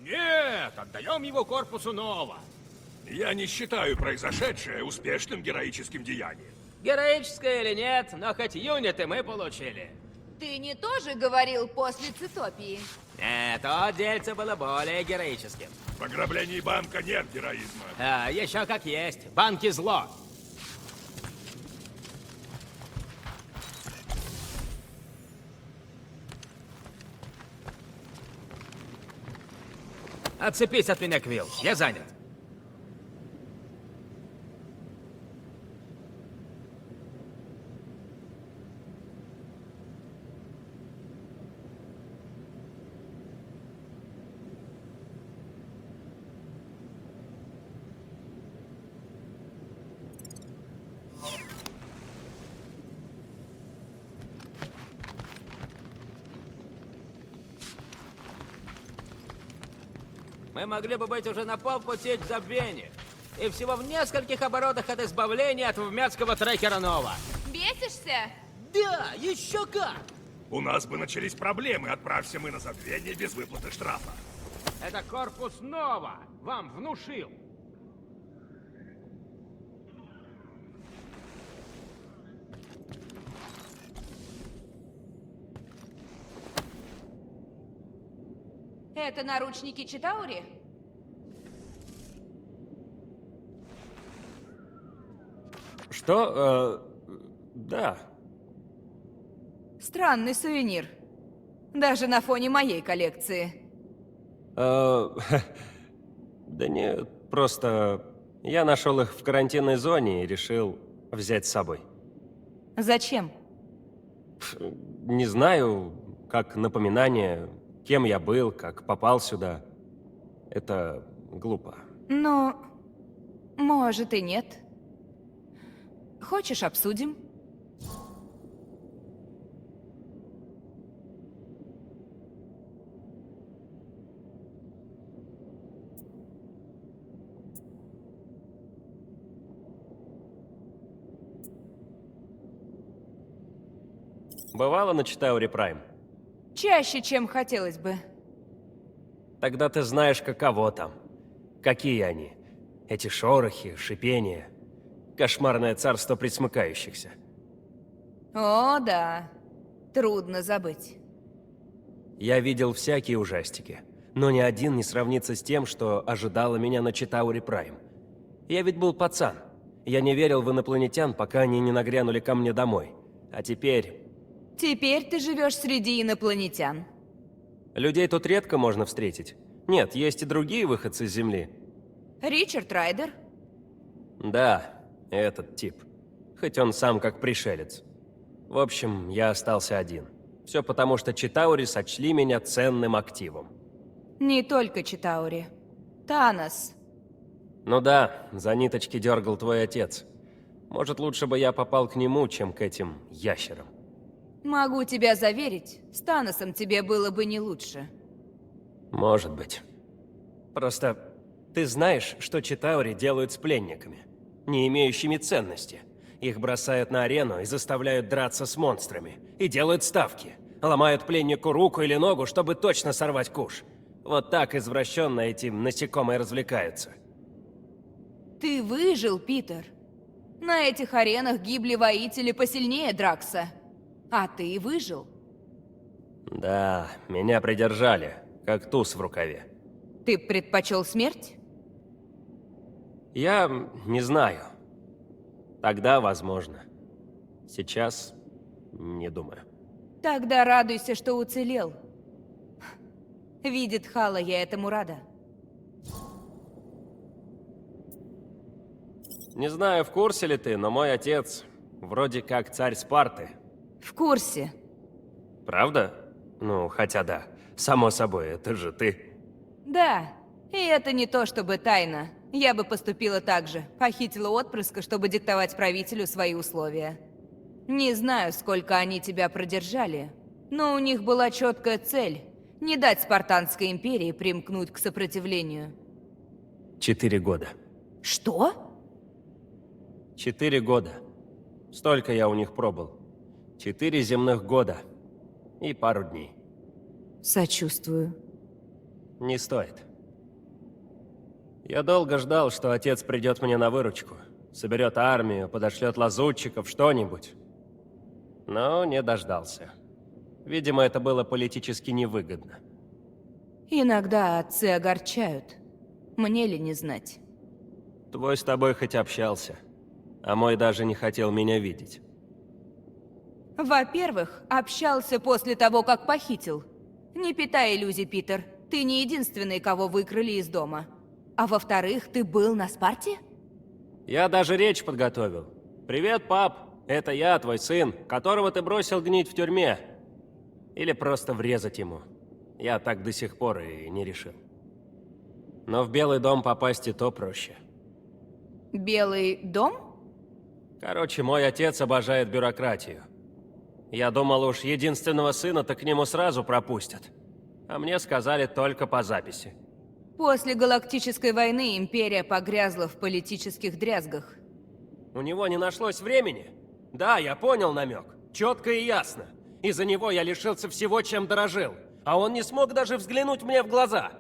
Нет, отдаем его корпусу Нова. Я не считаю произошедшее успешным героическим деянием. Героическое или нет, но хоть юниты мы получили. Ты не тоже говорил после Цитопии? Нет, то дельце было более героическим. В ограблении банка нет героизма. А, еще как есть. Банки зло. Отцепись от меня, Квилл. Я занят. Мы могли бы быть уже на полпути к забвению. И всего в нескольких оборотах от избавления от вмятского трекера Нова. Бесишься? Да, еще как! У нас бы начались проблемы, отправься мы на забвение без выплаты штрафа. Это корпус Нова вам внушил. Это наручники Читаури? Что? Да. Странный сувенир. Даже на фоне моей коллекции. Да нет, просто я нашел их в карантинной зоне и решил взять с собой. Зачем? Не знаю, как напоминание, кем я был, как попал сюда. Это глупо. Ну, может и нет. Хочешь, обсудим? Бывало на Читаури Прайм? Чаще, чем хотелось бы. Тогда ты знаешь, каково там. Какие они. Эти шорохи, шипения. Кошмарное царство присмыкающихся. О, да. Трудно забыть. Я видел всякие ужастики, но ни один не сравнится с тем, что ожидало меня на Читаури Прайм. Я ведь был пацан. Я не верил в инопланетян, пока они не нагрянули ко мне домой. А теперь... Теперь ты живешь среди инопланетян. Людей тут редко можно встретить. Нет, есть и другие выходцы с Земли. Ричард Райдер? Да, этот тип. Хоть он сам как пришелец. В общем, я остался один. Все потому, что Читаури сочли меня ценным активом. Не только Читаури. Танос. Ну да, за ниточки дергал твой отец. Может, лучше бы я попал к нему, чем к этим ящерам. Могу тебя заверить, с Таносом тебе было бы не лучше. Может быть. Просто ты знаешь, что Читаури делают с пленниками, не имеющими ценности. Их бросают на арену и заставляют драться с монстрами. И делают ставки. Ломают пленнику руку или ногу, чтобы точно сорвать куш. Вот так извращенно эти насекомые развлекаются. Ты выжил, Питер. На этих аренах гибли воители посильнее Дракса. А ты выжил. Да, меня придержали, как туз в рукаве. Ты предпочел смерть? Я не знаю. Тогда возможно. Сейчас не думаю. Тогда радуйся, что уцелел. Видит Хала, я этому рада. Не знаю, в курсе ли ты, но мой отец вроде как царь Спарты. В курсе. Правда? Ну, хотя да. Само собой, это же ты. Да, и это не то чтобы тайна. Я бы поступила так же. Похитила отпрыска, чтобы диктовать правителю свои условия. Не знаю, сколько они тебя продержали, но у них была четкая цель – не дать Спартанской империи примкнуть к сопротивлению. 4 года. Что? 4 года. Столько я у них пробыл. 4 земных года. И пару дней. Сочувствую. Не стоит. Я долго ждал, что отец придет мне на выручку. Соберет армию, подошлет лазутчиков, что-нибудь. Но не дождался. Видимо, это было политически невыгодно. Иногда отцы огорчают. Мне ли не знать? Твой с тобой хоть общался, а мой даже не хотел меня видеть. Во-первых, общался после того, как похитил. Не питай иллюзий, Питер. Ты не единственный, кого выкрали из дома. А во-вторых, ты был на Спарте? Я даже речь подготовил. «Привет, пап. Это я, твой сын, которого ты бросил гнить в тюрьме». Или просто врезать ему. Я так до сих пор и не решил. Но в Белый дом попасть и то проще. Белый дом? Короче, мой отец обожает бюрократию. Я думал, уж единственного сына-то к нему сразу пропустят. А мне сказали только по записи. После Галактической войны Империя погрязла в политических дрязгах. У него не нашлось времени? Да, я понял намек. Четко и ясно. Из-за него я лишился всего, чем дорожил. А он не смог даже взглянуть мне в глаза.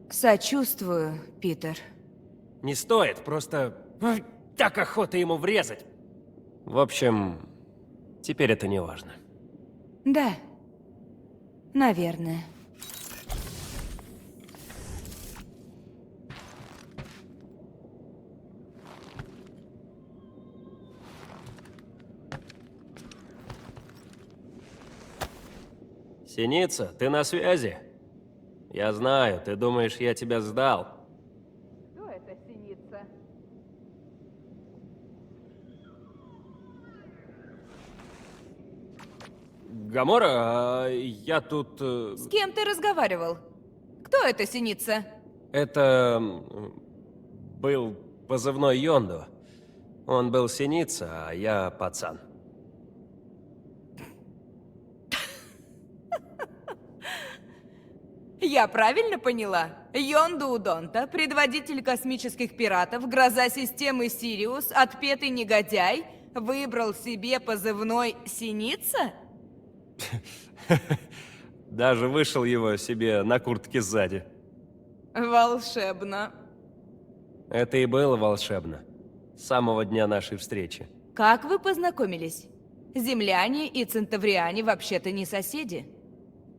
Сочувствую, Питер. Не стоит, просто... так охота ему врезать. В общем, теперь это не важно. Да, наверное. Синица, ты на связи? Я знаю, ты думаешь, я тебя сдал. Кто это Синица? Гамора, я тут... С кем ты разговаривал? Кто это Синица? Это... был позывной Йонду. Он был Синица, а я пацан. Я правильно поняла? Йонду Удонта, предводитель космических пиратов, гроза системы Сириус, отпетый негодяй, выбрал себе позывной «Синица»? Даже вышел его себе на куртке сзади. Волшебно. Это и было волшебно. С самого дня нашей встречи. Как вы познакомились? Земляне и центавриане вообще-то не соседи.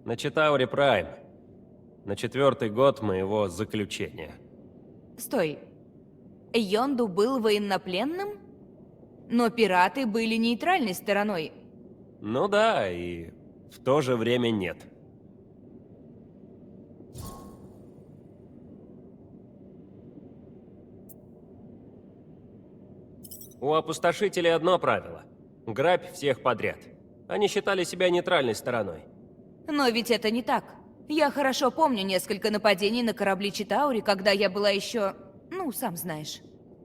На Читауре Прайм. На 4-й год моего заключения. Стой. Йонду был военнопленным? Но пираты были нейтральной стороной. Ну да, и в то же время нет. У опустошителей одно правило. Грабь всех подряд. Они считали себя нейтральной стороной. Но ведь это не так. Я хорошо помню несколько нападений на корабли Читаури, когда я была еще... ну, сам знаешь.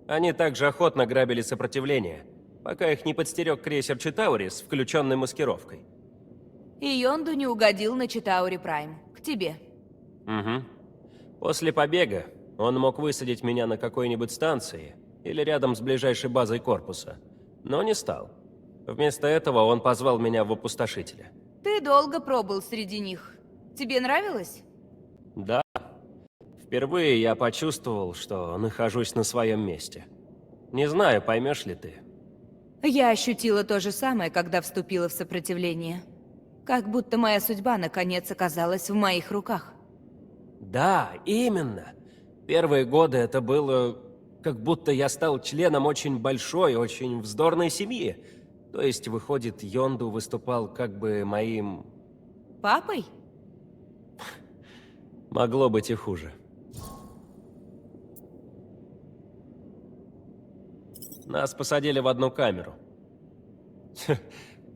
Они также охотно грабили сопротивление, пока их не подстерег крейсер Читаури с включенной маскировкой. И Йонду не угодил на Читаури Прайм. К тебе. Угу. После побега он мог высадить меня на какой-нибудь станции или рядом с ближайшей базой корпуса, но не стал. Вместо этого он позвал меня в опустошителя. Ты долго пробыл среди них. Тебе нравилось? Да. Впервые я почувствовал, что нахожусь на своем месте. Не знаю, поймешь ли ты. Я ощутила то же самое, когда вступила в сопротивление. Как будто моя судьба наконец оказалась в моих руках. Да, именно. Первые годы это было, как будто я стал членом очень большой, очень вздорной семьи. То есть, выходит, Йонду выступал как бы моим... Папой? Могло быть и хуже. Нас посадили в одну камеру.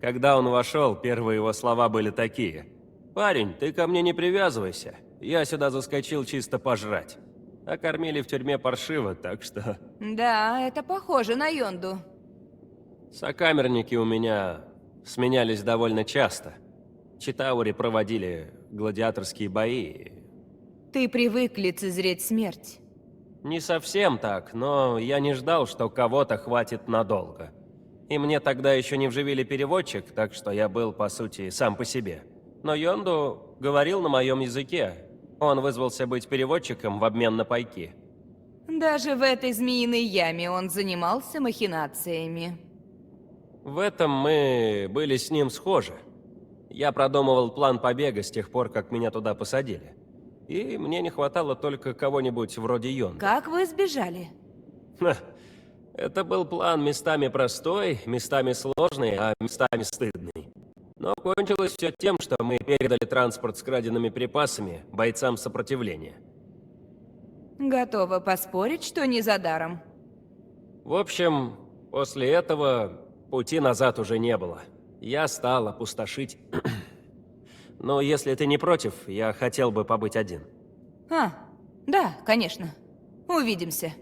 Когда он вошел, первые его слова были такие. «Парень, ты ко мне не привязывайся. Я сюда заскочил чисто пожрать. А кормили в тюрьме паршиво, так что...» Да, это похоже на Йонду. Сокамерники у меня сменялись довольно часто. Читаури проводили гладиаторские бои. Ты привык лицезреть смерть. Не совсем так, но я не ждал, что кого-то хватит надолго. И мне тогда еще не вживили переводчик, так что я был, по сути, сам по себе. Но Йонду говорил на моем языке. Он вызвался быть переводчиком в обмен на пайки. Даже в этой змеиной яме он занимался махинациями. В этом мы были с ним схожи. Я продумывал план побега с тех пор, как меня туда посадили. И мне не хватало только кого-нибудь вроде Йонга. Как вы сбежали? Ха, это был план местами простой, местами сложный, а местами стыдный. Но кончилось все тем, что мы передали транспорт с краденными припасами бойцам сопротивления. Готова поспорить, что не за даром. В общем, после этого пути назад уже не было. Я стал опустошить. Но если ты не против, я хотел бы побыть один. Да, конечно. Увидимся.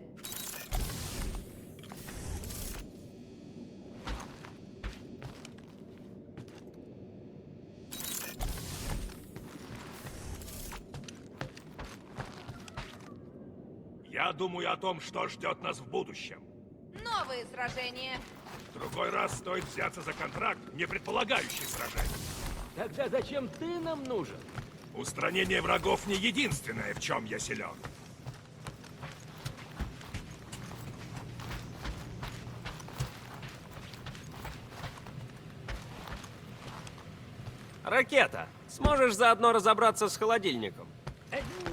Я думаю о том, что ждет нас в будущем. Новые сражения. В другой раз стоит взяться за контракт, не предполагающий сражений. Тогда зачем ты нам нужен? Устранение врагов не единственное, в чем я силен. Ракета, сможешь заодно разобраться с холодильником?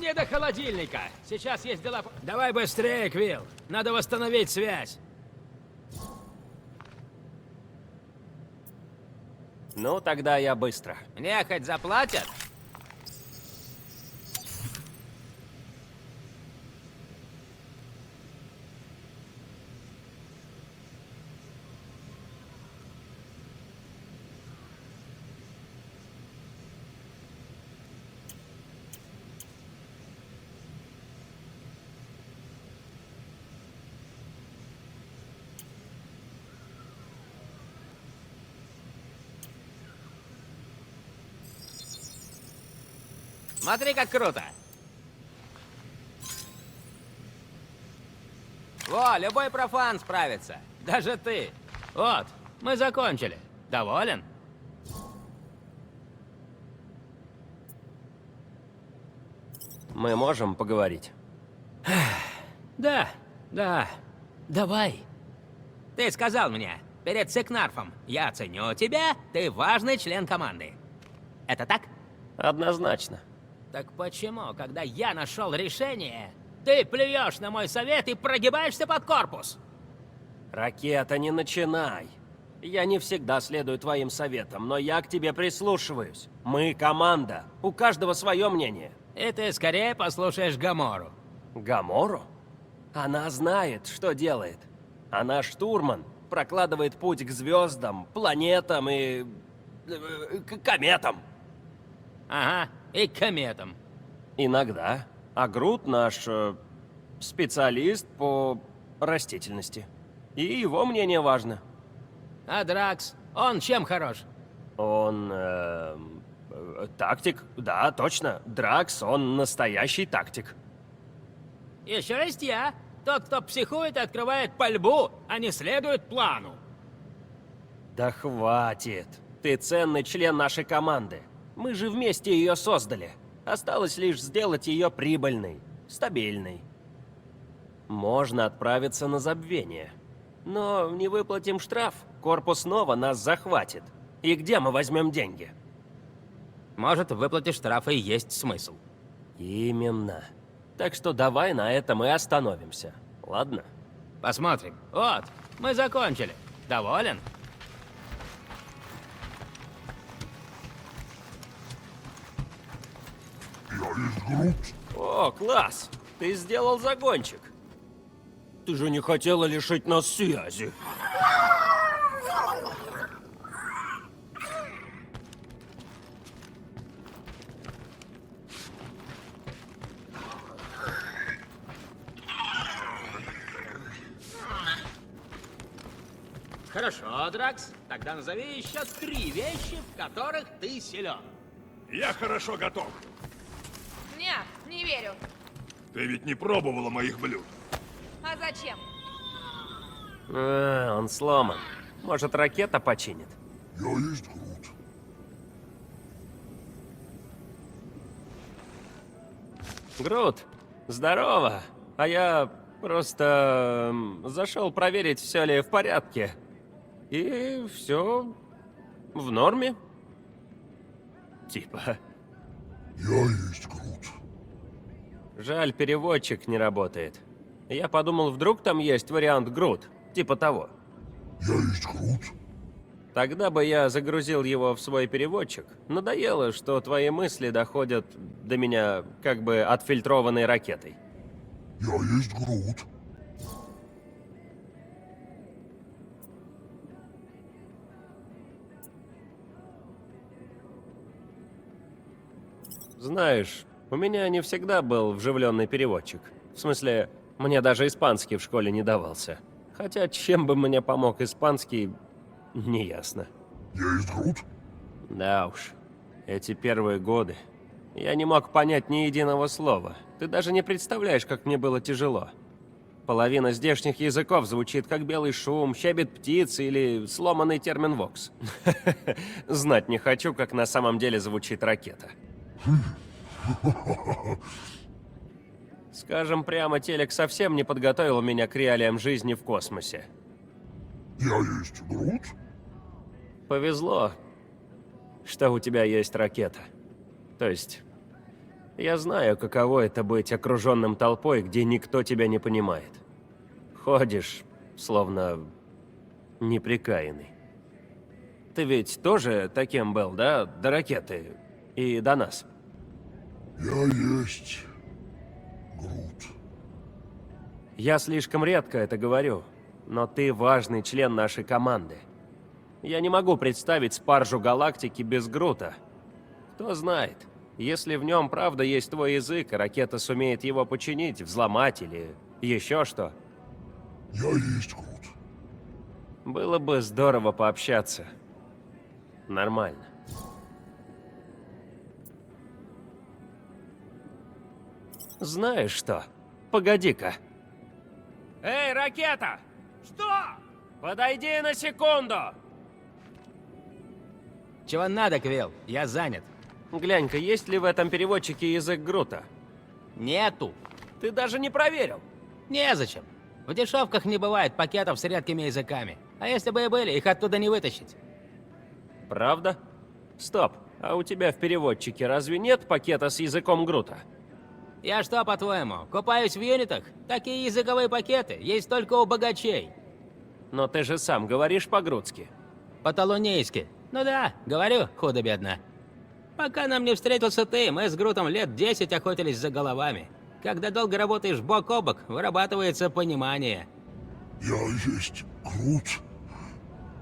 Не до холодильника. Сейчас есть дела... Давай быстрее, Квилл. Надо восстановить связь. Ну, тогда я быстро. Мне хоть заплатят? Смотри, как круто! Во, любой профан справится. Даже ты. Вот, мы закончили. Доволен? Мы можем поговорить? Да. Давай. Ты сказал мне, перед Секнарфом, я ценю тебя, ты важный член команды. Это так? Однозначно. Так почему, когда я нашел решение, ты плюешь на мой совет и прогибаешься под корпус? Ракета, не начинай. Я не всегда следую твоим советам, но я к тебе прислушиваюсь. Мы команда. У каждого свое мнение. И ты скорее послушаешь Гамору. Гамору? Она знает, что делает. Она штурман, прокладывает путь к звездам, планетам и... к кометам. Ага, и к кометам. Иногда. А Грут наш специалист по растительности. И его мнение важно. А Дракс, он чем хорош? Он... тактик. Да, точно. Дракс, он настоящий тактик. Еще есть я, тот, кто психует и открывает пальбу, а не следует плану. Да хватит. Ты ценный член нашей команды. Мы же вместе ее создали. Осталось лишь сделать ее прибыльной, стабильной. Можно отправиться на забвение. Но не выплатим штраф, корпус снова нас захватит. И где мы возьмем деньги? Может, в выплате штрафа и есть смысл. Именно. Так что давай на этом и остановимся. Ладно? Посмотрим. Вот, мы закончили. Доволен? О, класс! Ты сделал загончик. Ты же не хотела лишить нас связи. Хорошо, Дракс. Тогда назови еще 3 вещи, в которых ты силен. Я хорошо готов. Не верю. Ты ведь не пробовала моих блюд. А зачем? Он сломан. Может, ракета починит? Я есть Грут. Грут, здорово. А я Просто зашел проверить, все ли в порядке. И все в норме. Типа. Я есть Грут. Жаль, переводчик не работает. Я подумал, вдруг там есть вариант Грут. Типа того. Я есть Грут. Тогда бы я загрузил его в свой переводчик. Надоело, что твои мысли доходят до меня как бы отфильтрованной ракетой. Я есть Грут. Знаешь, у меня не всегда был вживленный переводчик. В смысле, мне даже испанский в школе не давался. Хотя чем бы мне помог испанский, неясно. Я есть Грут. Да уж, эти первые годы. Я не мог понять ни единого слова. Ты даже не представляешь, как мне было тяжело. Половина здешних языков звучит как белый шум, щебет птиц или сломанный термин «вокс». Знать не хочу, как на самом деле звучит ракета. Скажем прямо, телек совсем не подготовил меня к реалиям жизни в космосе. Я есть Грут. Повезло, что у тебя есть ракета. То есть, я знаю, каково это быть окруженным толпой, где никто тебя не понимает. Ходишь, словно неприкаянный. Ты ведь тоже таким был, да, до ракеты и до нас? Я есть Грут. Я слишком редко это говорю, но ты важный член нашей команды. Я не могу представить спаржу галактики без Грута. Кто знает, если в нем правда есть твой язык, и ракета сумеет его починить, взломать или еще что. Я есть Грут. Было бы здорово пообщаться. Нормально. Знаешь что? Погоди-ка. Эй, ракета! Что? Подойди на секунду! Чего надо, Квилл? Я занят. Глянь-ка, есть ли в этом переводчике язык Грута? Нету. Ты даже не проверил. Незачем. В дешевках не бывает пакетов с редкими языками. А если бы и были, их оттуда не вытащить. Правда? Стоп, а у тебя в переводчике разве нет пакета с языком Грута? Я что, по-твоему, купаюсь в юнитах? Такие языковые пакеты есть только у богачей. Но ты же сам говоришь по-грудски. По-талунейски. Ну да, говорю, худо-бедно. Пока нам не встретился ты, мы с Грутом лет 10 охотились за головами. Когда долго работаешь бок о бок, вырабатывается понимание. Я есть Грут.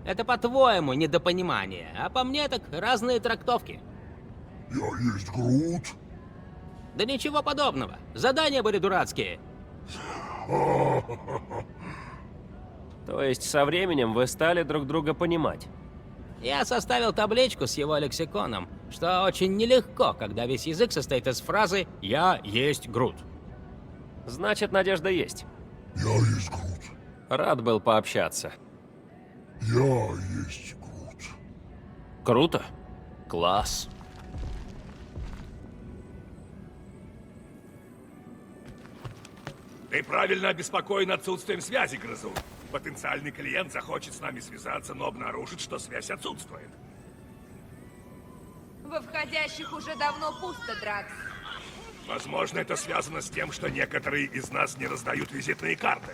Это по-твоему недопонимание, а по мне так разные трактовки. Я есть Грут. Да ничего подобного. Задания были дурацкие. То есть со временем вы стали друг друга понимать? Я составил табличку с его лексиконом, что очень нелегко, когда весь язык состоит из фразы «Я есть Грут». Значит, надежда есть. Я есть Грут. Рад был пообщаться. Я есть Грут. Круто. Класс. Ты правильно обеспокоен отсутствием связи, Грызун. Потенциальный клиент захочет с нами связаться, но обнаружит, что связь отсутствует. Во входящих уже давно пусто, Дракс. Возможно, это связано с тем, что некоторые из нас не раздают визитные карты.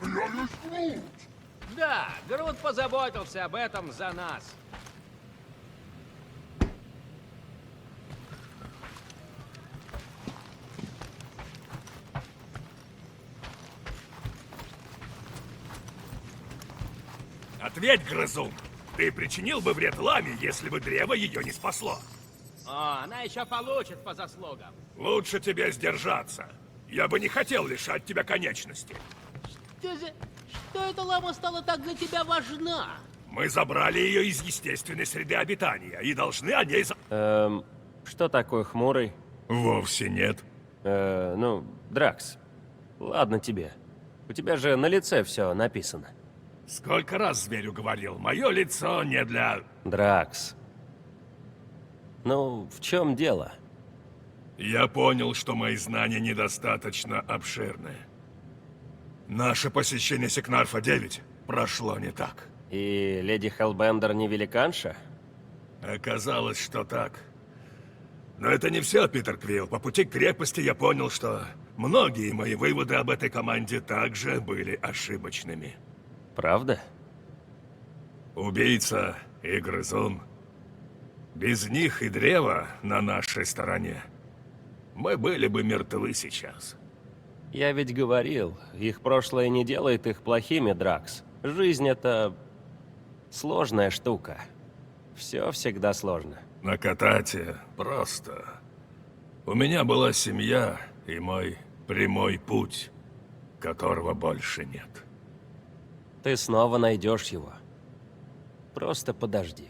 Я есть Грут. Да, Грут позаботился об этом за нас. Ответь, Грызун! Ты причинил бы вред Ламе, если бы древо ее не спасло? О, она еще получит по заслугам. Лучше тебе сдержаться. Я бы не хотел лишать тебя конечности. Что эта лама стала так для тебя важна? Мы забрали ее из естественной среды обитания и должны о ней Что такое хмурый? Вовсе нет. Дракс. Ладно тебе. У тебя же на лице все написано. Сколько раз зверю говорил, мое лицо не для... Дракс. Ну, в чем дело? Я понял, что мои знания недостаточно обширны. Наше посещение Секнарфа-9 прошло не так. И леди Хеллбендер не великанша? Оказалось, что так. Но это не все, Питер Квилл. По пути к крепости я понял, что многие мои выводы об этой команде также были ошибочными. Правда? Убийца и грызун. Без них и древа на нашей стороне. Мы были бы мертвы сейчас. Я ведь говорил, их прошлое не делает их плохими, Дракс. Жизнь — это сложная штука. Все всегда сложно. На Катате просто. У меня была семья и мой прямой путь, которого больше нет. Ты снова найдешь его. Просто подожди.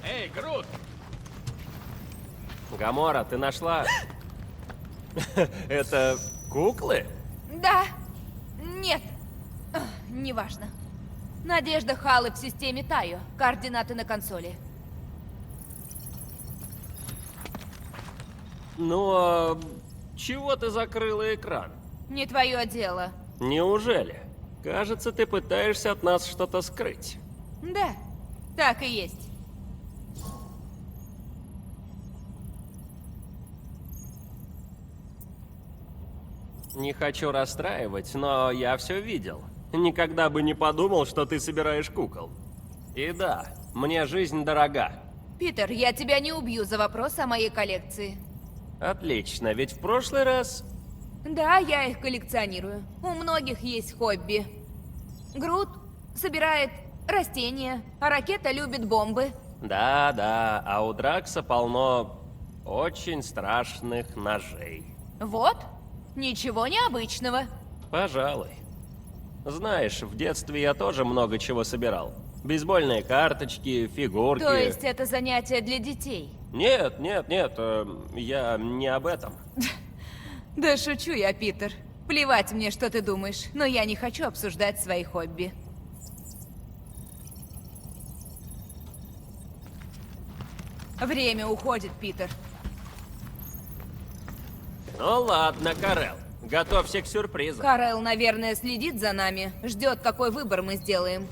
Эй, Грут! Гамора, ты нашла... Это куклы? Да. Нет. Неважно. Надежда Халы в системе Тайо. Координаты на консоли. Ну, а чего ты закрыла экран? Не твое дело. Неужели? Кажется, ты пытаешься от нас что-то скрыть. Да, так и есть. Не хочу расстраивать, но я все видел. Никогда бы не подумал, что ты собираешь кукол. И да, мне жизнь дорога. Питер, я тебя не убью за вопрос о моей коллекции. Отлично, ведь в прошлый раз... Да, я их коллекционирую. У многих есть хобби. Грут собирает растения, а Ракета любит бомбы. Да, а у Дракса полно очень страшных ножей. Вот, ничего необычного. Пожалуй. Знаешь, в детстве я тоже много чего собирал. Бейсбольные карточки, фигурки. То есть это занятие для детей? Нет, я не об этом. Да шучу я, Питер. Плевать мне, что ты думаешь, но я не хочу обсуждать свои хобби. Время уходит, Питер. Ну ладно, Карел, готовься к сюрпризу. Карел, наверное, следит за нами, ждет, какой выбор мы сделаем.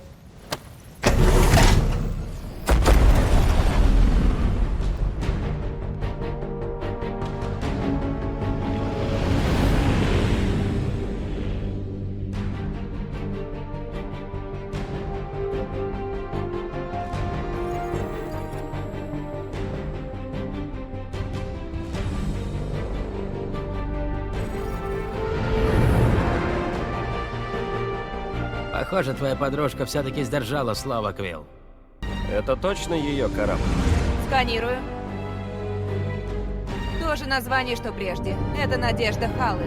Похоже, твоя подружка все-таки сдержала слово, Квилл. Это точно ее корабль? Сканирую. То же название, что прежде. Это Надежда Халы.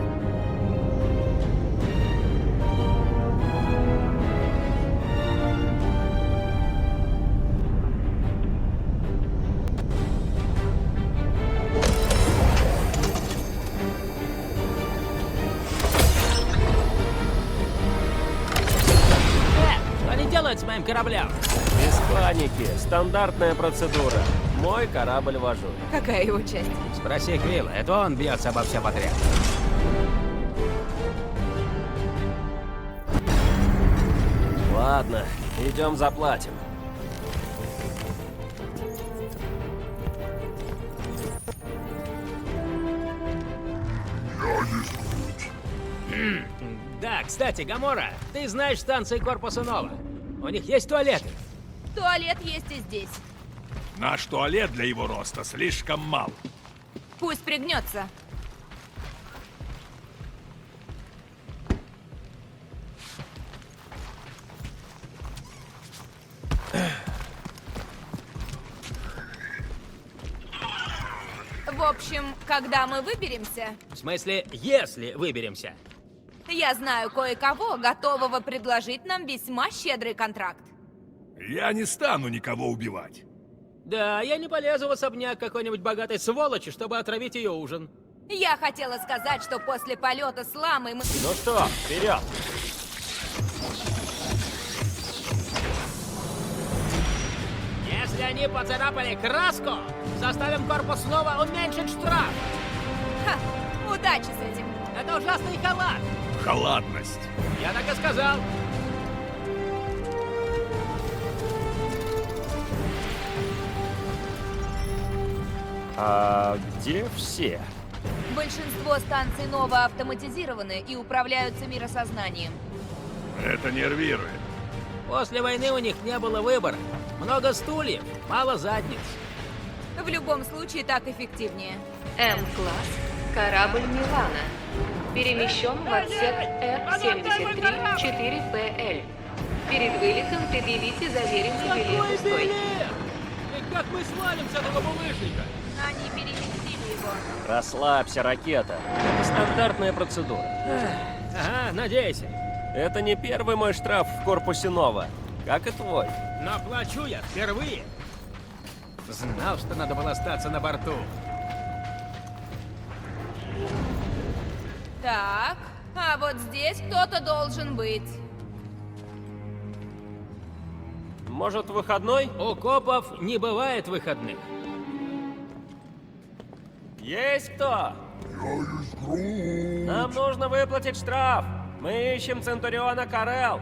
Что они делают с моим кораблем? Без паники, стандартная процедура. Мой корабль вожу. Какая его часть? Спроси Квилла, это он бьется обо все подряд. Ладно, идем заплатим. Я есть Грут. Да, кстати, Гамора, ты знаешь станции корпуса Нова? У них есть туалеты? Туалет есть и здесь. Наш туалет для его роста слишком мал. Пусть пригнется. В общем, когда мы выберемся, В смысле, если выберемся. я знаю кое-кого, готового предложить нам весьма щедрый контракт. Я не стану никого убивать. Да, я не полезу в особняк какой-нибудь богатой сволочи, чтобы отравить ее ужин. Я хотела сказать, что после полета с ламой мы... Ну что, вперед! Если они поцарапали краску, заставим корпус снова уменьшить штраф. Ха! Удачи с этим! Это ужасный халат. Халатность. Я так и сказал. А где все? Большинство станций Нова автоматизированы и управляются миросознанием. Это нервирует. После войны у них не было выбора. Много стульев, мало задниц. В любом случае, так эффективнее. М-класс. Корабль Милана. Перемещен в отсек F-73-4PL. Перед вылетом предъявите заверенный билет устойки. И как мы свалим с этого булыжника? Они переместили его. Расслабься, ракета. Это стандартная процедура. Ага, надейся. Это не первый мой штраф в корпусе Нова, как и твой. Но плачу я впервые. Знал, что надо было остаться на борту. Так, а вот здесь кто-то должен быть. Может, выходной? У копов не бывает выходных. Есть кто? Нам нужно выплатить штраф. Мы ищем Центуриона Карел.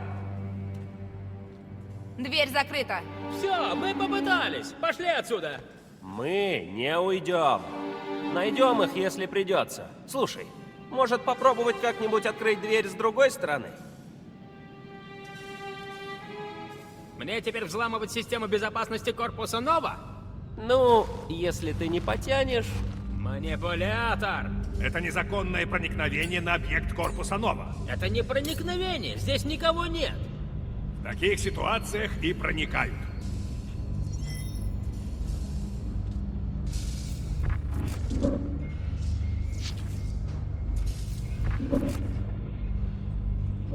Дверь закрыта. Все, мы попытались. Пошли отсюда. Мы не уйдем. Найдем их, если придется. Слушай, может попробовать как-нибудь открыть дверь с другой стороны? Мне теперь взламывать систему безопасности корпуса Нова? Ну, если ты не потянешь... Манипулятор! Это незаконное проникновение на объект корпуса Нова. Это не проникновение, здесь никого нет. В таких ситуациях и проникают.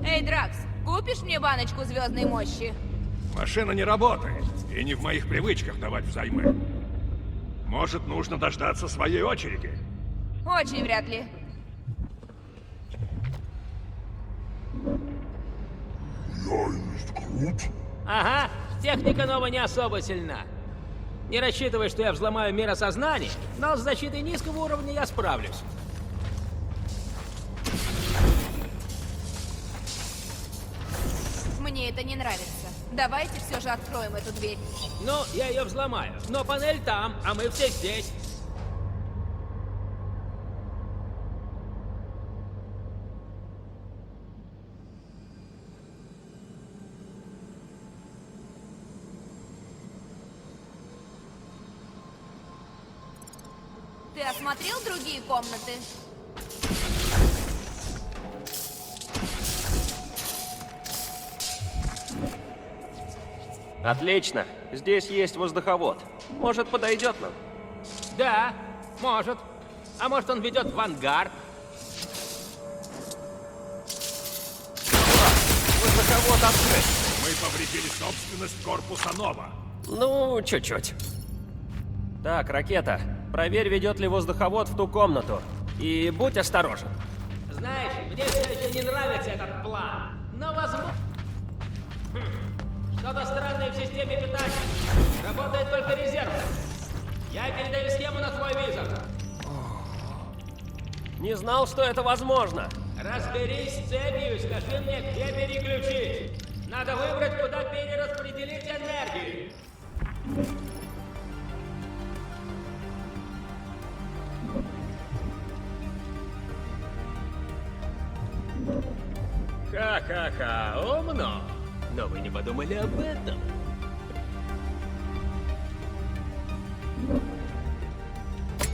Эй, Дракс, купишь мне баночку звездной мощи? Машина не работает, и не в моих привычках давать взаймы. Может, нужно дождаться своей очереди. Очень вряд ли. Ага, техника Нова не особо сильна. Не рассчитывай, что я взломаю миросознание, но с защитой низкого уровня я справлюсь. Мне это не нравится. Давайте все же откроем эту дверь. Ну, я ее взломаю, но панель там, а мы все здесь. Ты осмотрел другие комнаты? Отлично. Здесь есть воздуховод. Может, подойдет нам? Да, может. А может, он ведет в ангар? Воздуховод открыт. Мы повредили собственность корпуса Нова. Ну, чуть-чуть. Так, ракета, проверь, ведет ли воздуховод в ту комнату. И будь осторожен. Знаешь, мне все еще не нравится этот план. Но возможно... Что-то странное в системе питания. Работает только резерв. Я передаю схему на твой визор. Не знал, что это возможно. Разберись с цепью и скажи мне, где переключить. Надо выбрать, куда перераспределить энергию. Ха-ха-ха, умно. Но вы не подумали об этом.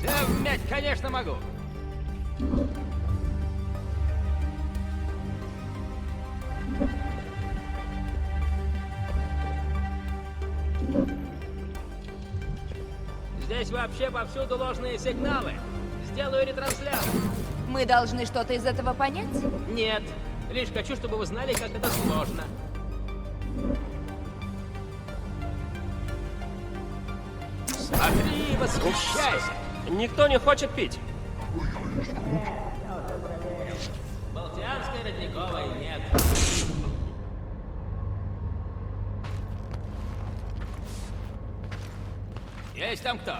Да, вмять, конечно, могу. Здесь вообще повсюду ложные сигналы. Сделаю ретрансляцию. Мы должны что-то из этого понять? Нет, лишь хочу, чтобы вы знали, как это сложно. Смотри, восхищайся. Никто не хочет пить. Балтианской родниковой нет. Есть там кто?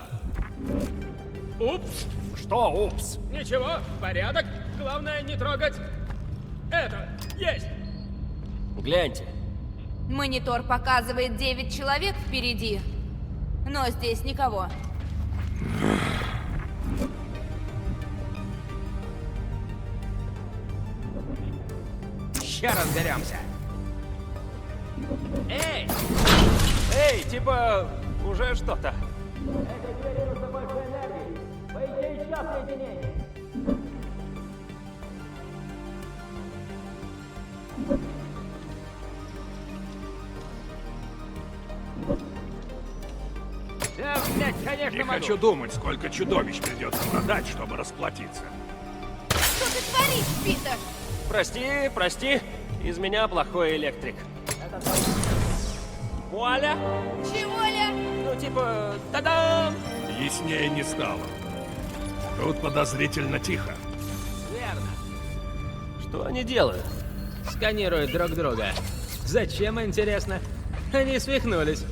Упс! Что, упс? Ничего, порядок. Главное не трогать. Это, есть! Гляньте. Монитор показывает 9 человек впереди. Но здесь никого. Сейчас разберемся. Эй! Эй, типа, уже что-то. Да, блядь, конечно, Не могу. хочу думать, сколько чудовищ придется продать, чтобы расплатиться. Что ты творишь, Питер? Прости, прости. Из меня плохой электрик. Вуаля! Чего-ля? Ну, типа, та-дам! Яснее не стало. Тут подозрительно тихо. Верно. Что они делают? Сканируют друг друга. Зачем, интересно? Они свихнулись.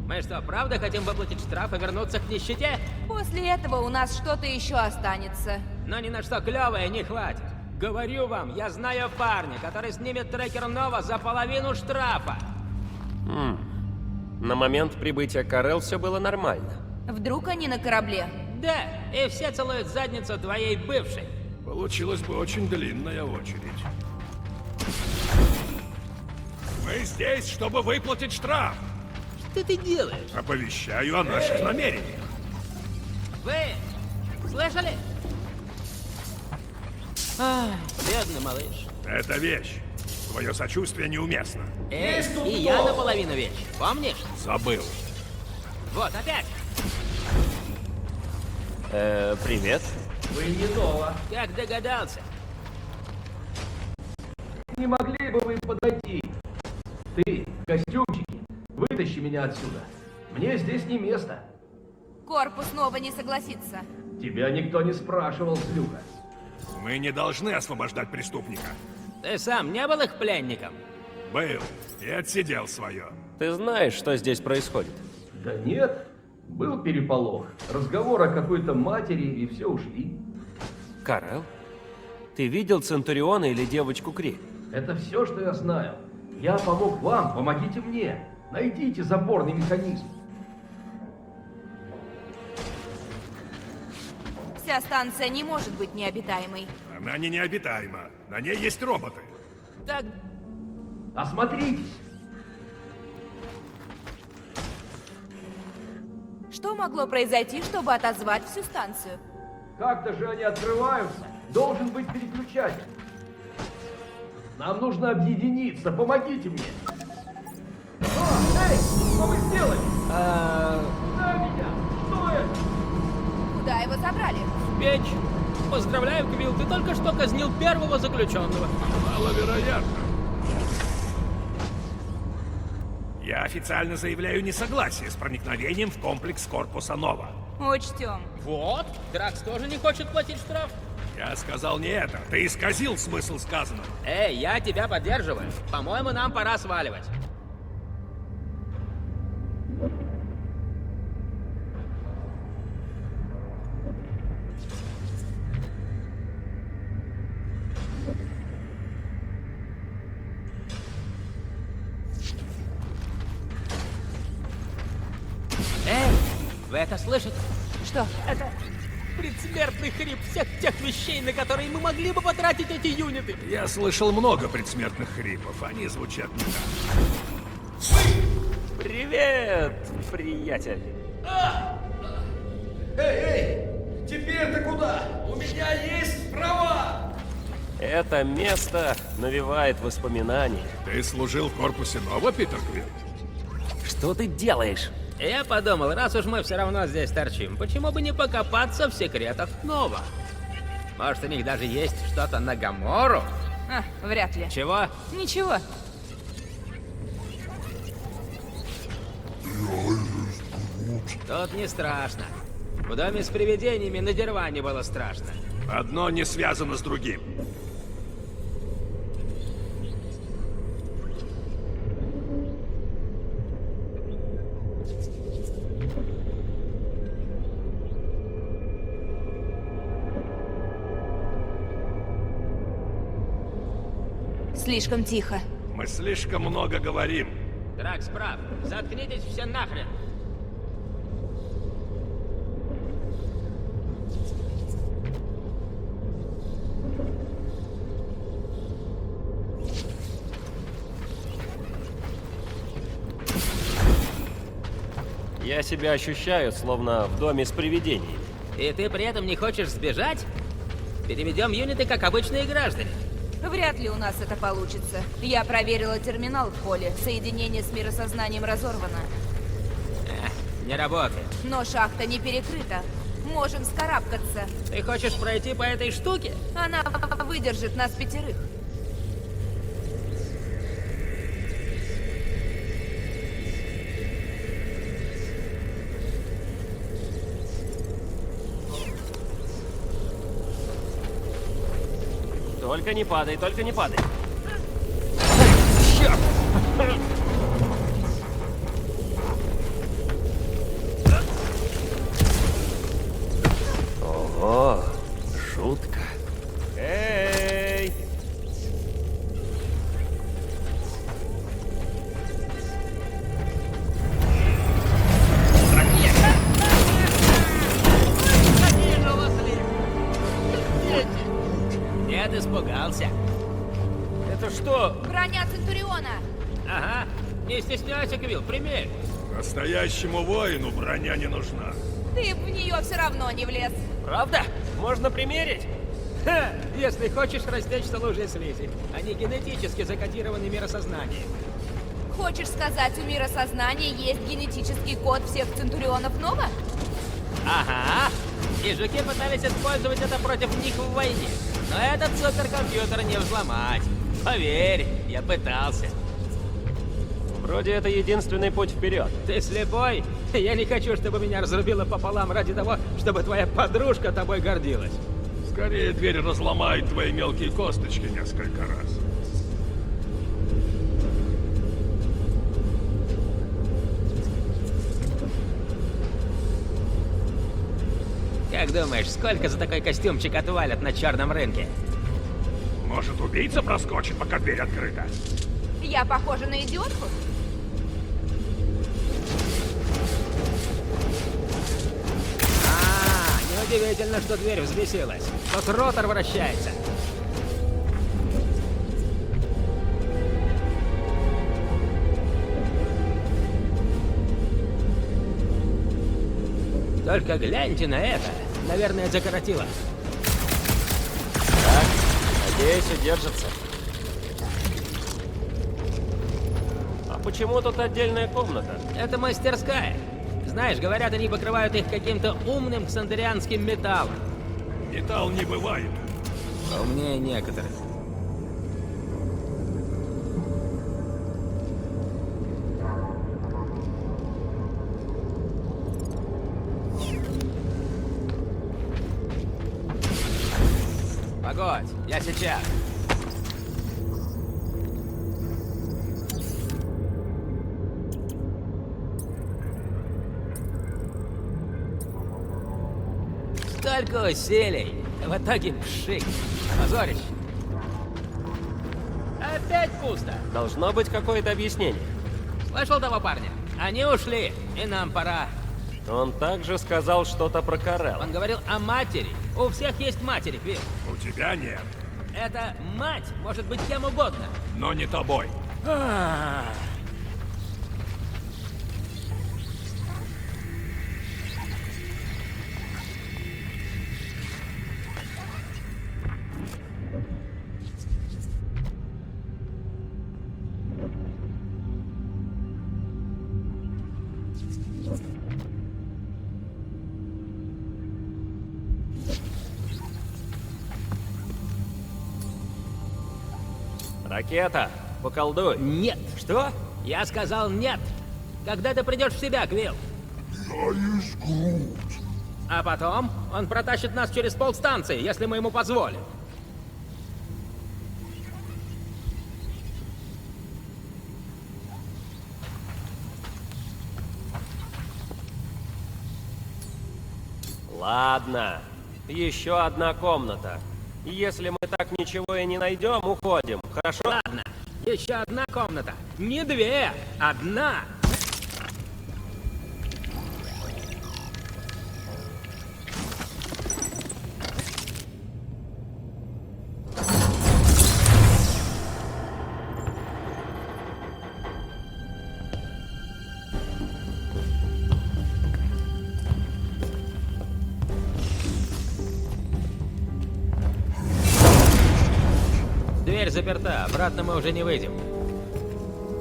Мы что, правда хотим выплатить штраф и вернуться к нищете? После этого у нас что-то еще останется. Но ни на что клевое не хватит. Говорю вам, я знаю парня, который снимет трекер Нова за половину штрафа. На момент прибытия Карел все было нормально. Вдруг они на корабле? Да, и все целуют задницу твоей бывшей. Получилась бы очень длинная очередь. Мы здесь, чтобы выплатить штраф. Что ты делаешь? Оповещаю о наших намерениях. Вы слышали? Ай, бедный малыш. Это вещь. Твое сочувствие неуместно. Эй, и я наполовину вещь, помнишь? Забыл. Вот, опять. Привет. Как догадался? Не могли бы вы подойти? Ты, в костюмчике, вытащи меня отсюда. Мне здесь не место. Корпус снова не согласится. Тебя никто не спрашивал, злюка. Мы не должны освобождать преступника. Ты сам не был их пленником? Был и отсидел свое. Ты знаешь, что здесь происходит? Да нет, был переполох. Разговор о какой-то матери, и все ушли. Карел? Ты видел Центуриона или девочку Кри? Это все, что я знаю. Я помог вам, помогите мне. Найдите запорный механизм. Вся станция не может быть необитаемой. Она не необитаема. На ней есть роботы. Так, Осмотритесь. Что могло произойти, чтобы отозвать всю станцию? Как-то же они открываются. Должен быть переключатель. Нам нужно объединиться. Помогите мне. О, эй, что вы сделали? Куда меня? Что это? Куда его забрали? печь. Поздравляю, Квилл, ты только что казнил первого заключенного. Маловероятно. Я официально заявляю несогласие с проникновением в комплекс корпуса Нова. Учтем. Вот, Дракс тоже не хочет платить штраф. Я сказал не это. Ты исказил смысл сказанного. Эй, я тебя поддерживаю. По-моему, нам пора сваливать. Эй, вы это слышите? Что? Это предсмертный хрип всех тех вещей, на которые мы могли бы потратить эти юниты. Я слышал много предсмертных хрипов. Они звучат не так. Привет, приятель. Эй, теперь-то куда? У меня есть права! Это место навевает воспоминания. Ты служил в корпусе Нова, Питер Квилл? Что ты делаешь? Я подумал, раз уж мы все равно здесь торчим, почему бы не покопаться в секретах Нова? Может, у них даже есть что-то на Гамору? А, вряд ли. Чего? Ничего. Тут не страшно. В доме с привидениями на Дерване было страшно. Одно не связано с другим. Слишком тихо. Мы слишком много говорим. Дракс прав. Заткнитесь все нахрен. Я себя ощущаю, словно в доме с привидениями. И ты при этом не хочешь сбежать? Переведем юниты как обычные граждане. Вряд ли у нас это получится. Я проверила терминал в холле. Соединение с миросознанием разорвано. Не работает. Но шахта не перекрыта. Можем скарабкаться. Ты хочешь пройти по этой штуке? Она выдержит нас 5. Только не падай, только не падай. Ого, шутка. Эй! Нет, испугался. Это что? Броня Центуриона! Ага. Не стесняйся, Квилл, примерь. Настоящему воину броня не нужна. Ты в нее все равно не влез. Правда? Можно примерить? Ха! Если хочешь растечься лужей слизи. Они генетически закодированы миросознанием. Хочешь сказать, у миросознания есть генетический код всех Центурионов Нова? Ага. И жуки пытались использовать это против них в войне. Но этот суперкомпьютер не взломать. Поверь, я пытался. Вроде это единственный путь вперед. Ты слепой? Я не хочу, чтобы меня разрубило пополам ради того, чтобы твоя подружка тобой гордилась. Скорее дверь разломает твои мелкие косточки несколько раз. Как думаешь, сколько за такой костюмчик отвалят на черном рынке? Может, убийца проскочит, пока дверь открыта? Я похожа на идиотку? Неудивительно, что дверь взбесилась. Тут ротор вращается. Только гляньте на это. Наверное, закоротило. Так, надеюсь, и держится. А почему тут отдельная комната? Это мастерская. Знаешь, говорят, они покрывают их каким-то умным ксандерианским металлом. Металл не бывает. Умнее некоторых. Погодь, я сейчас. Столько усилий. В итоге пшик. Позорище. Опять пусто. Должно быть какое-то объяснение. Слышал того парня? Они ушли, и нам пора. Он также сказал что-то про Коралл. Он говорил о матери. У всех есть матери, Квилл. У тебя нет, Эта мать может быть кем угодно. но не тобой. Ракета, поколдуй. Нет. Что? Я сказал нет. Когда ты придешь в себя, Квилл? А потом он протащит нас через полстанции, если мы ему позволим. Ладно, еще одна комната. Если мы так ничего и не найдем, уходим, хорошо? Ладно, еще одна комната. Не две, одна. Дверь заперта, обратно мы уже не выйдем.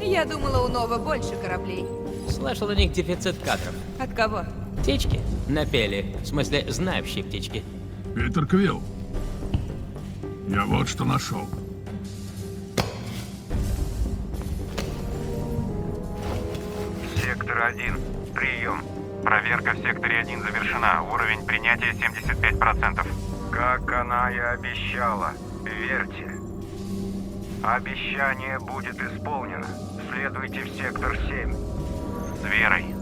Я думала, у Нова больше кораблей. Слышал, у них дефицит кадров. От кого? Птички напели, в смысле, знающие птички. Питер Квилл, я вот что нашел. Сектор 1. Прием. Проверка в секторе 1 завершена. Уровень принятия 75%. Как она и обещала. Верьте. Обещание будет исполнено. Следуйте в сектор 7. С верой.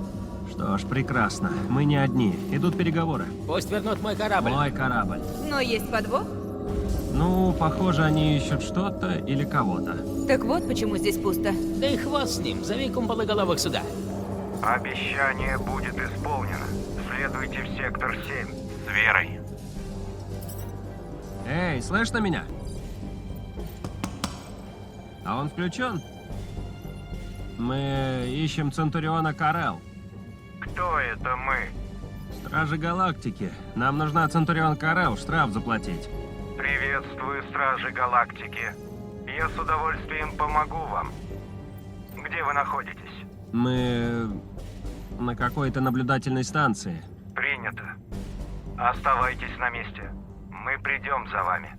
Что ж, прекрасно. Мы не одни. Идут переговоры. Пусть вернут мой корабль. Мой корабль. Но есть подвох? Ну, похоже, они ищут что-то или кого-то. Так вот почему здесь пусто. Да и хвост с ним, зови кумпологоловых сюда. Обещание будет исполнено. Следуйте в сектор 7. С верой. Эй, слышно меня? А он включен? Мы ищем Центуриона Карел. Кто это мы? Стражи Галактики. Нам нужна Центурион Карел, штраф заплатить. Приветствую, Стражи Галактики. Я с удовольствием помогу вам. Где вы находитесь? Мы на какой-то наблюдательной станции. Принято. Оставайтесь на месте. Мы придем за вами.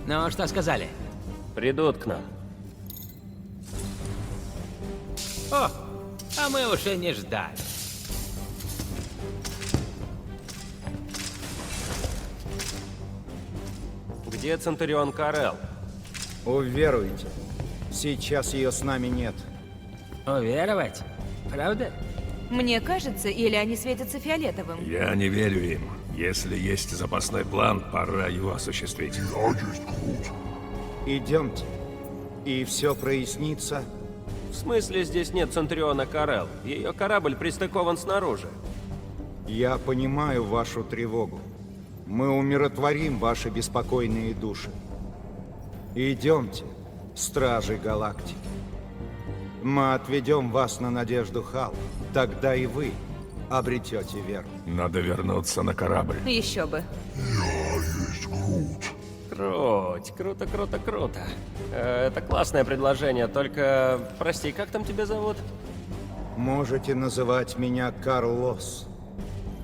Ну, что сказали? Придут к нам. О, а мы уже не ждали. Где Центурион Карел? Уверуйте, сейчас ее с нами нет. Уверовать? Правда? Мне кажется, или они светятся фиолетовым. Я не верю им. Если есть запасной план, пора его осуществить. Идемте, и все прояснится. В смысле, здесь нет Центуриона Карел? Ее корабль пристыкован снаружи. Я понимаю вашу тревогу. Мы умиротворим ваши беспокойные души. Идемте, Стражи Галактики. Мы отведем вас на Надежду Хал. Тогда и вы обретете веру. Надо вернуться на корабль. Еще бы. Круть, круто, круто, круто. Это классное предложение, только, прости, как там тебя зовут? Можете называть меня Карлос.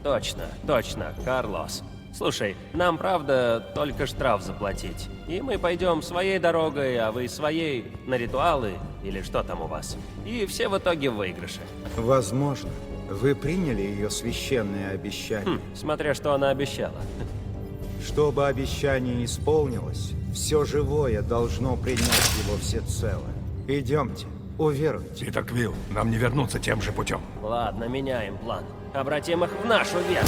Точно, точно, Карлос. Слушай, нам, правда, только штраф заплатить. И мы пойдем своей дорогой, а вы своей на ритуалы, или что там у вас. И все в итоге в выигрыше. Возможно, вы приняли ее священное обещание. Смотря что она обещала. Чтобы обещание исполнилось, все живое должно принять его всецело. Идемте, уверуйте. Питер Квилл, нам не вернуться тем же путем. Ладно, меняем план. Обратим их в нашу веру.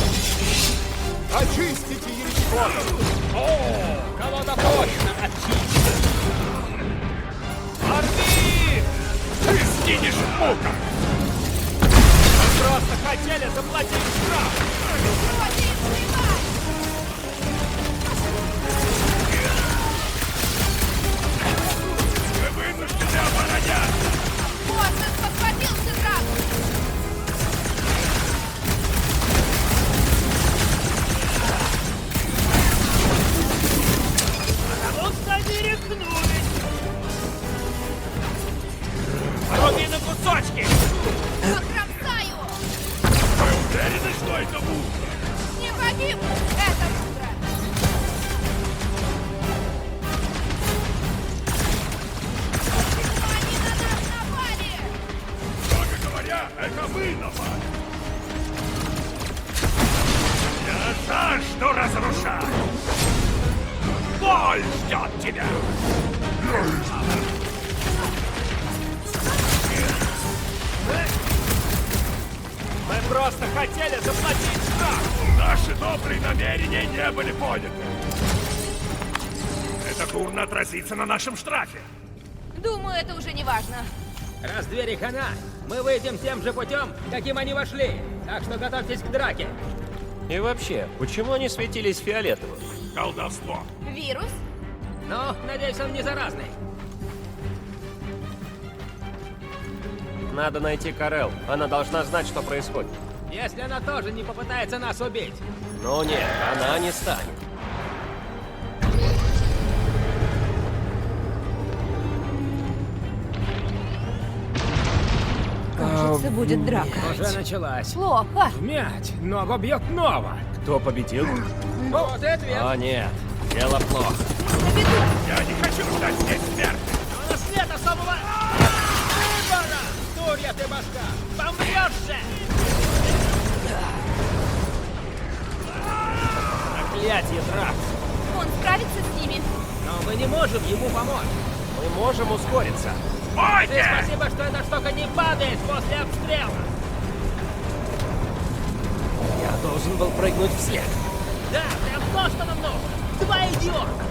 Очистите еретиков! Кого-то точно очистит. Орди! Ты сгинешь в муках! Просто хотели заплатить штраф. Вы вынуждены оборонять! Руби на кусочки! Вы уверены, что это мудро? Не погибну! Это мудро! Боль ждет тебя! Мы просто хотели заплатить штраф! Наши добрые намерения не были поняты. Это дурно отразится на нашем штрафе. Думаю, это уже не важно. Раз двери хана, мы выйдем тем же путем, каким они вошли. Так что готовьтесь к драке. И вообще, почему они светились фиолетовым? Колдовство. Вирус? Ну, надеюсь, он не заразный. Надо найти Карел. Она должна знать, что происходит. Если она тоже не попытается нас убить. Но нет, она не станет. Кажется, будет драка. Уже началась. Плохо. Мять, ногу бьет Нова. Кто победил? Вот и ответ. О нет, дело плохо. Я не хочу ждать здесь смерти. У нас нет особого выбора! Дурья ты башка! Помрешь же! Проклятие, Дракс! Он справится с ними. Но мы не можем ему помочь. Мы можем ускориться. Ты Бойте! спасибо, что эта штука не падает после обстрела. Я должен был прыгнуть вслед. Да, прям то, что нам нужно. Два идиота!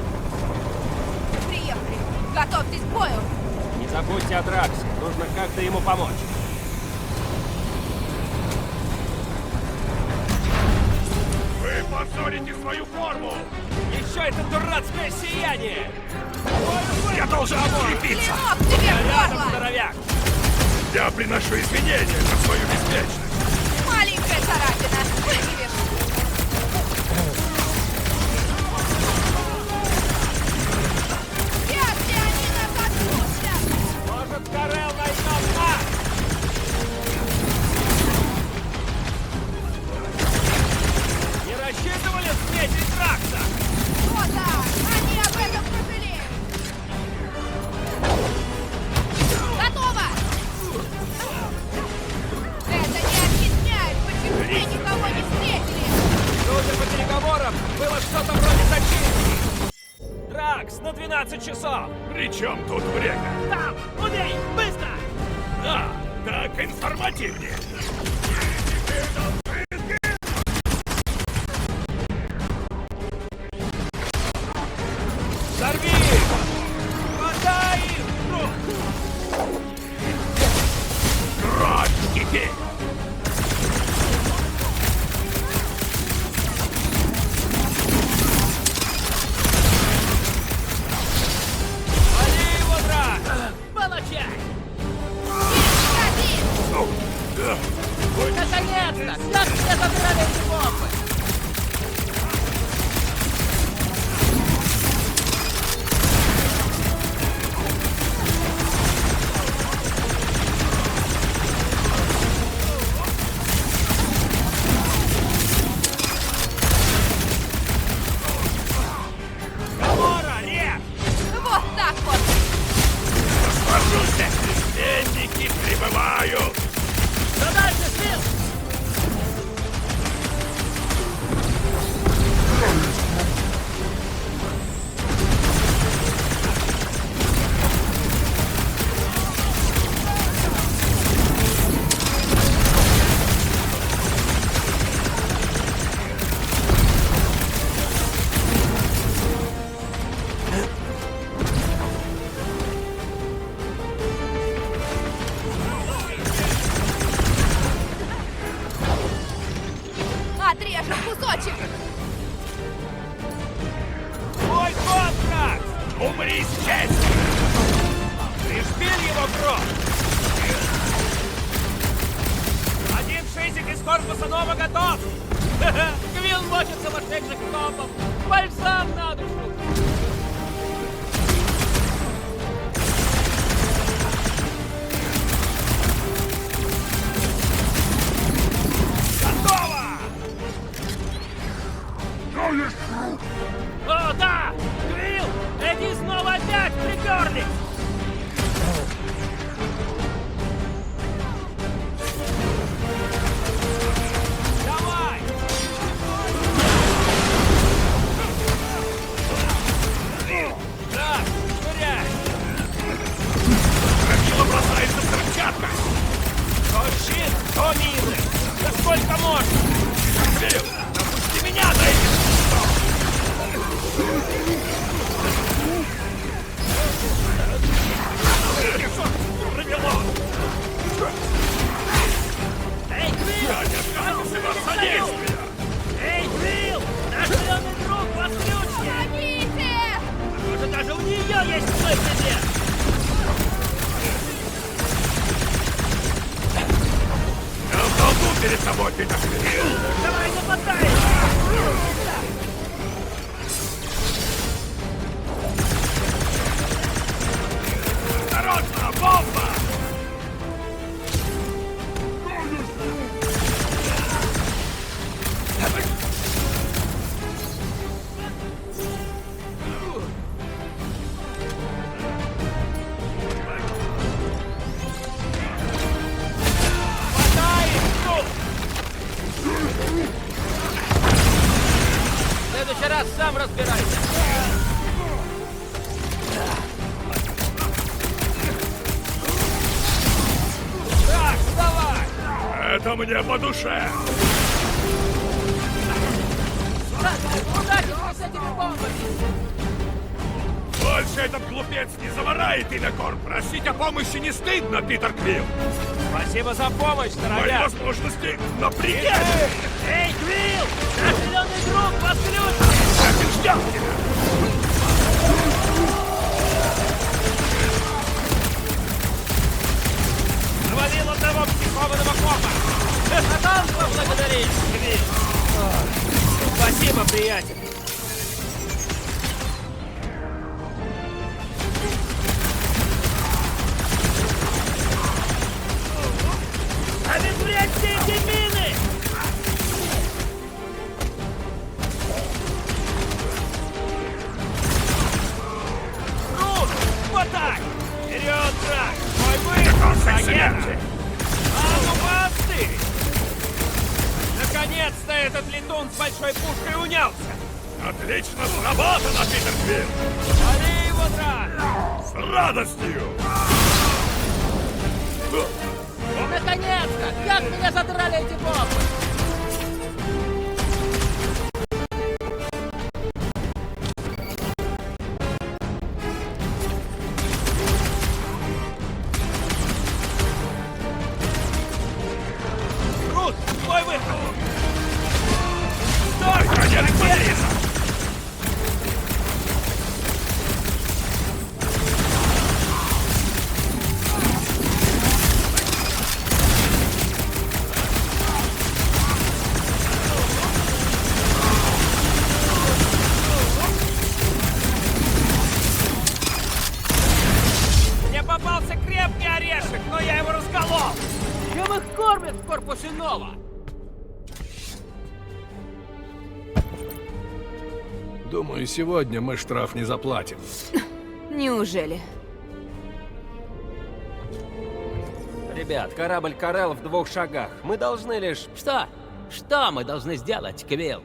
Приехали. Готовьтесь к бою. Не забудьте о Драксе. Нужно как-то ему помочь. Вы позорите свою форму! Еще это дурацкое сияние! Я должен укрепиться! Клинок тебе в горло! Здоровяк! Я приношу извинения за свою беспечность. Маленькая царапина. Выживешь. Если они нас отпустят! Может, Карел найдет нас? Не рассчитывали встретить Дракса? О да! Они об этом пожалеют! Готово! Это не объясняет, почему мы никого не встретили! Судя по переговорам, было что-то вроде зачистки. Дракс на 12 часов. Причем тут время? Там! Убей! Быстро! Да, так информативнее. Сорви! Подай их! Кровь теперь! Вали его, Дракс! Получай! Ну, да. Ой, Наконец-то! Как все забрали эти бомбы! Гамора, режь! Вот так вот! Схожу здесь, священники прибывают! Что дальше, Спил? Отрежем кусочек! Твой ход, Дракс! Умри здесь! Пришпиль его кровь! Один шизик из корпуса Нова готов! Квилл мочится вошедших копов! Бальзам на душу! Готово! О, да! Квилл! Эти снова опять приперлись! Давай! раз сам разбирайся. Так, давай! Это мне по душе! Удачи с этими бомбами! Больше этот глупец не замарает имя Корп. Просить о помощи не стыдно, Питер Квилл. Спасибо за помощь, Мои дорогая! возможности на пределе. Эй, Квилл! Наш зеленый друг вас ключ! Так и ждем тебя. Завалил одного психованного копа! Потом поблагодари! Спасибо, приятель! Обезвредьте эти мины! Ну, вот так! Вперед, брат! Мой выход! Агенты! А ну поостырь! Наконец-то этот летун с большой пушкой унялся! Отлично сработано, Питер Квилл. Вали его, брат! С радостью. Наконец-то! Как меня задрали эти бомбы! Рут, твой выход! Конец Бориса. Мне попался крепкий орешек, но я его расколол! Чем их кормят в корпусе Нова? Думаю, сегодня мы штраф не заплатим. Неужели? Ребят, корабль Карел в 2 шагах. Мы должны лишь... Что? Что мы должны сделать, Квилл?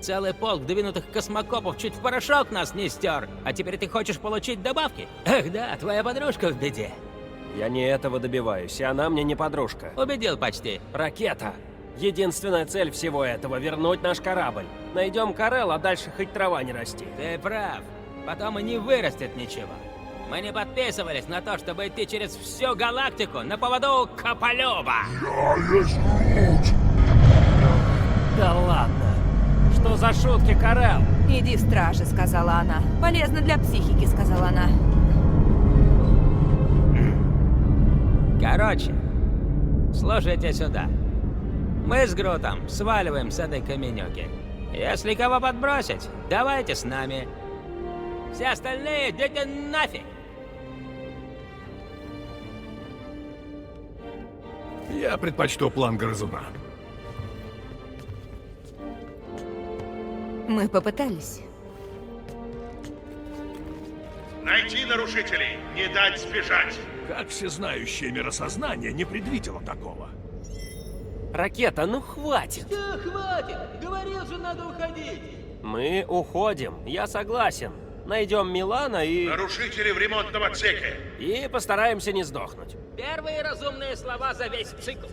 Целый полк двинутых космокопов чуть в порошок нас не стер, а теперь ты хочешь получить добавки? Эх да, твоя подружка в беде. Я не этого добиваюсь, и она мне не подружка. Убедил почти. Ракета. Единственная цель всего этого — вернуть наш корабль. Найдем Карел, а дальше хоть трава не расти. Ты прав. Потом и не вырастет ничего. Мы не подписывались на то, чтобы идти через всю галактику на поводу Кополёба. Да ладно. Что за шутки, Карел? Иди в стражи, сказала она. Полезно для психики, сказала она. Короче, слушайте сюда. Мы с Грутом сваливаем с этой каменюки. Если кого подбросить, давайте с нами. Все остальные идите нафиг. Я предпочту план грызуна. Мы попытались. Найти нарушителей, не дать сбежать. Как всезнающее миросознание не предвидело такого? Ракета, ну хватит. Да хватит! Говорил же, надо уходить. Мы уходим, я согласен. Найдем Милана и... Нарушители в ремонтном отсеке. И постараемся не сдохнуть. Первые разумные слова за весь цикл.